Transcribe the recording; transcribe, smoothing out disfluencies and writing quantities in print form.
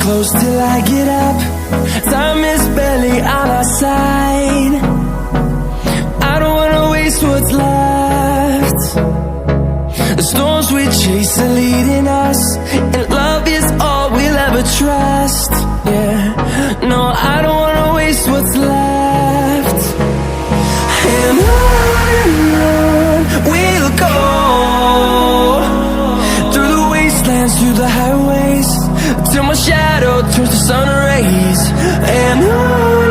close till I get up. Time is barely on our side. I don't wanna waste what's left. The storms we chase are leading us, and love is all we'll ever trust. Yeah, no, I don't wanna waste what's left. And on we'll go, through the wastelands, through the highways, till my shadow turns to sun rays. And on